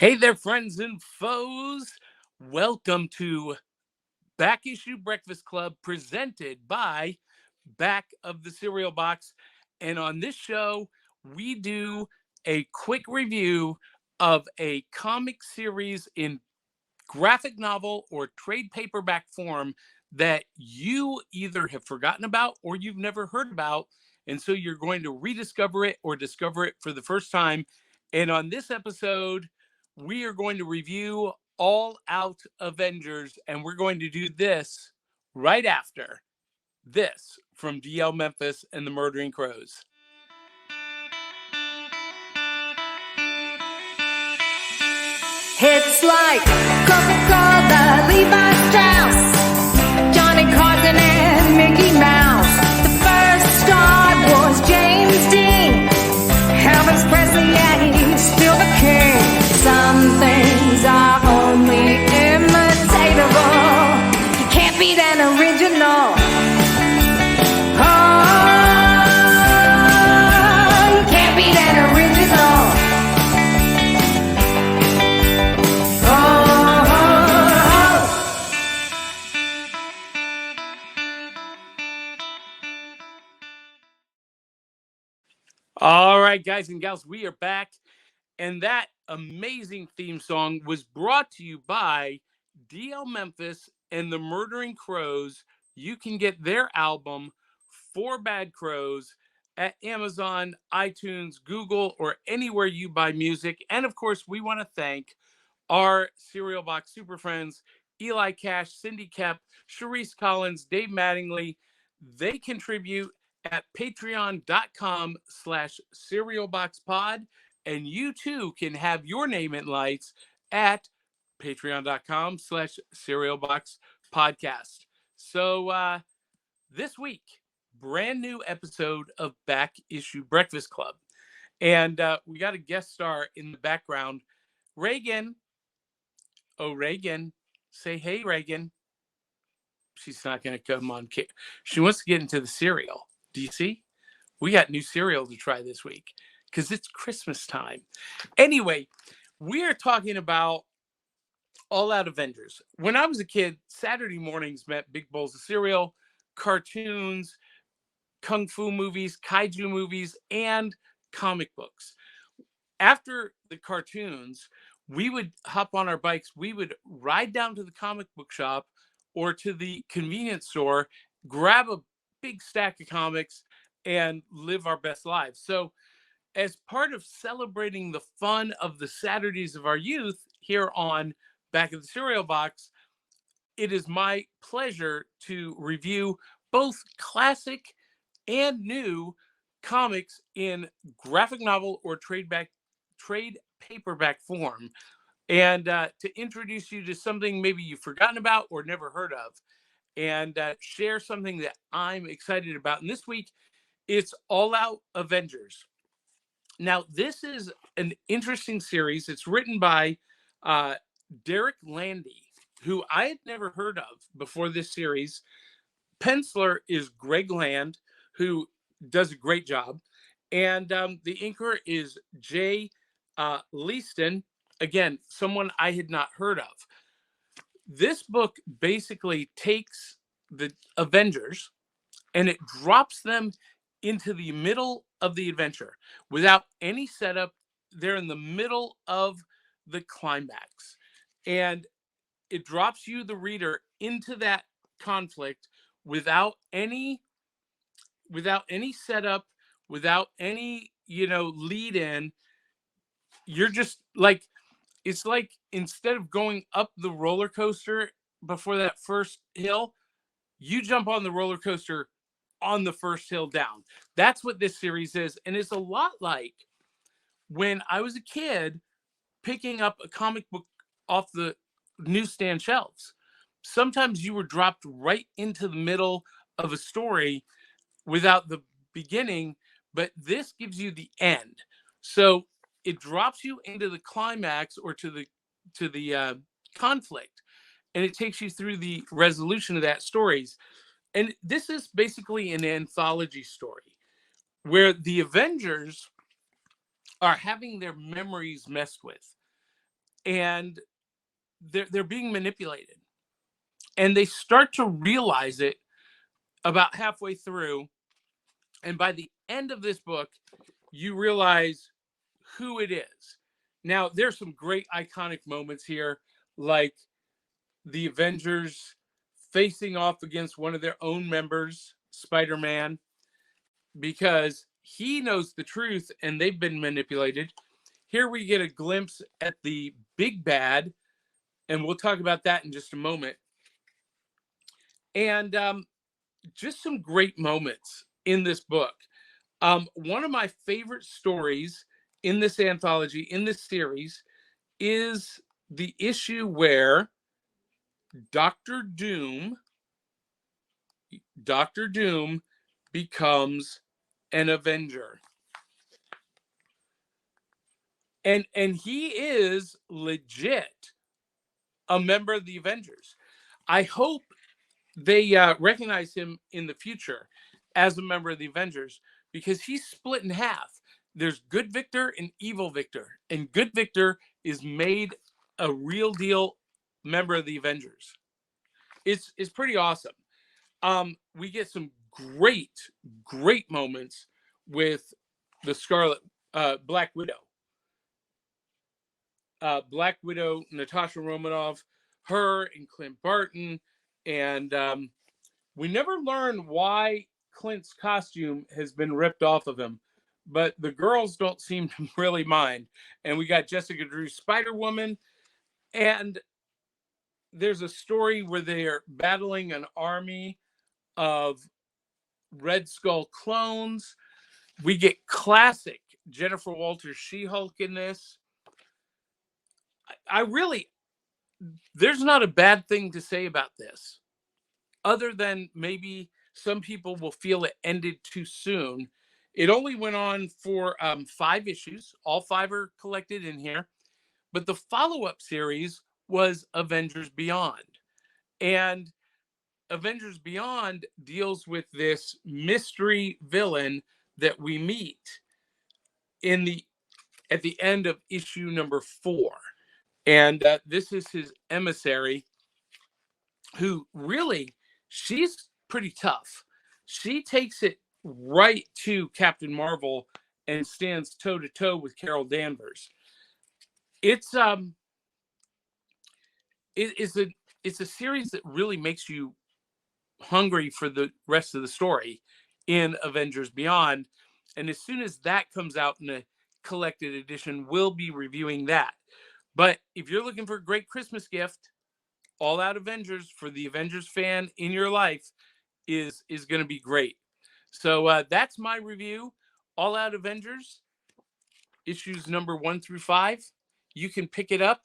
Hey there, friends and foes. Welcome to Back Issue Breakfast Club presented by Back of the Cereal Box. And on this show, we do a quick review of a comic series in graphic novel or trade paperback form that you either have forgotten about or you've never heard about. And so you're going to rediscover it or discover it for the first time. And on this episode, we are going to review All Out Avengers, and we're going to do this right after this from DL Memphis and the Murdering Crows. It's like Coca-Cola, Levi Strauss, Johnny Carson and Mickey Mouse. The first star was James Dean. Elvis Presley, yeah, he's still the king. Some things are only imitatable. You can't beat an original. Oh, you can't beat an original. All right, guys and gals, we are back. And that amazing theme song was brought to you by DL Memphis and the Murdering Crows. You can get their album, Four Bad Crows, at Amazon, iTunes, Google, or anywhere you buy music. And of course, we want to thank our Cereal Box super friends, Eli Cash, Cindy Kep, Sharice Collins, Dave Mattingly. They contribute at patreon.com/cerealboxpod. And you too can have your name in lights at patreon.com/cerealboxpodcast. So this week, brand new episode of Back Issue Breakfast Club. And we got a guest star in the background, Reagan. Oh, Reagan. Say hey, Reagan. She's not going to come on. She wants to get into the cereal. Do you see? We got new cereal to try this week because it's Christmas time. Anyway, we are talking about All Out Avengers. When I was a kid, Saturday mornings meant big bowls of cereal, cartoons, kung fu movies, kaiju movies, and comic books. After the cartoons, we would hop on our bikes. We would ride down to the comic book shop or to the convenience store, grab a big stack of comics, and live our best lives. So as part of celebrating the fun of the Saturdays of our youth here on Back of the Cereal Box, it is my pleasure to review both classic and new comics in graphic novel or trade paperback form, and to introduce you to something maybe you've forgotten about or never heard of, and share something that I'm excited about. And this week, it's All Out Avengers. Now, this is an interesting series. It's written by Derek Landy, who I had never heard of before this series. Penciler is Greg Land, who does a great job. And the inker is Jay Leaston, again, someone I had not heard of. This book basically takes the Avengers and it drops them into the middle of the adventure without any setup. They're in the middle of the climax, and it drops you, the reader, into that conflict without any setup, without any lead in. You're just like, it's like instead of going up the roller coaster before that first hill, you jump on the roller coaster on the first hill down. That's what this series is. And it's a lot like when I was a kid picking up a comic book off the newsstand shelves. Sometimes you were dropped right into the middle of a story without the beginning, but this gives you the end. So it drops you into the climax or to the conflict, and it takes you through the resolution of that stories. And this is basically an anthology story where the Avengers are having their memories messed with. and they're being manipulated, and they start to realize it about halfway through. And by the end of this book, you realize who it is. Now, there's some great iconic moments here, like the Avengers facing off against one of their own members, Spider-Man, because he knows the truth and they've been manipulated. Here we get a glimpse at the big bad, and we'll talk about that in just a moment. And just some great moments in this book. One of my favorite stories in this anthology, in this series, is the issue where Doctor Doom becomes an Avenger. And he is legit a member of the Avengers. I hope they recognize him in the future as a member of the Avengers, because he's split in half. There's good Victor and evil Victor, and good Victor is made a real deal member of the Avengers. It's pretty awesome. We get some great moments with the Black Widow. Black Widow, Natasha Romanoff, her and Clint Barton, and we never learn why Clint's costume has been ripped off of him, but the girls don't seem to really mind. And we got Jessica Drew's Spider-Woman, and there's a story where they are battling an army of Red Skull clones. We get classic Jennifer Walters She-Hulk in this. I really, there's not a bad thing to say about this, other than maybe some people will feel it ended too soon. It only went on for 5 issues. All 5 are collected in here. But the follow-up series was Avengers Beyond. And Avengers Beyond deals with this mystery villain that we meet at the end of issue number 4. And this is his emissary, who really, she's pretty tough. She takes it right to Captain Marvel and stands toe to toe with Carol Danvers. It's a series that really makes you hungry for the rest of the story in Avengers Beyond. And as soon as that comes out in a collected edition, we'll be reviewing that. But if you're looking for a great Christmas gift, All Out Avengers for the Avengers fan in your life is going to be great. So that's my review. All Out Avengers, issues number 1 through 5. You can pick it up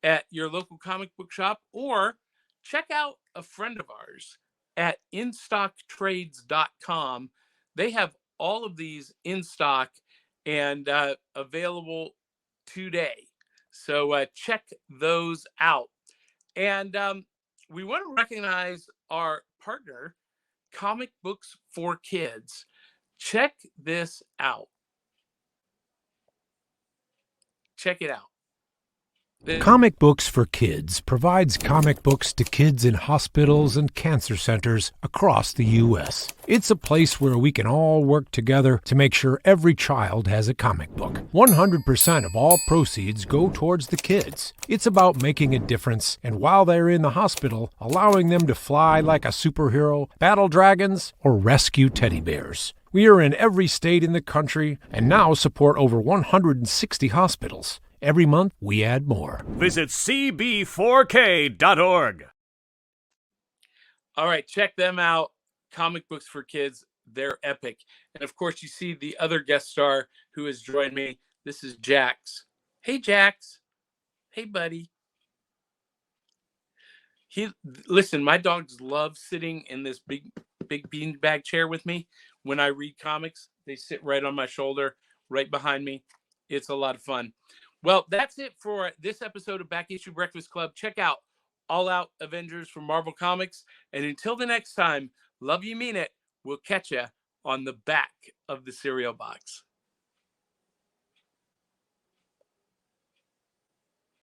at your local comic book shop, or check out a friend of ours at instocktrades.com. They have all of these in stock and available today. So check those out. And we want to recognize our partner, Comic Books for Kids. Check this out. Check it out. Comic Books for Kids provides comic books to kids in hospitals and cancer centers across the U.S. It's a place where we can all work together to make sure every child has a comic book. 100% of all proceeds go towards the kids. It's about making a difference, and while they're in the hospital, allowing them to fly like a superhero, battle dragons, or rescue teddy bears. We are in every state in the country and now support over 160 hospitals. Every month, we add more. Visit cb4k.org. All right, check them out. Comic Books for Kids. They're epic. And of course, you see the other guest star who has joined me. This is Jax. Hey, Jax. Hey, buddy. Listen, my dogs love sitting in this big beanbag chair with me when I read comics. They sit right on my shoulder, right behind me. It's a lot of fun. Well, that's it for this episode of Back Issue Breakfast Club. Check out All Out Avengers from Marvel Comics. And until the next time, love you, mean it. We'll catch you on the back of the cereal box.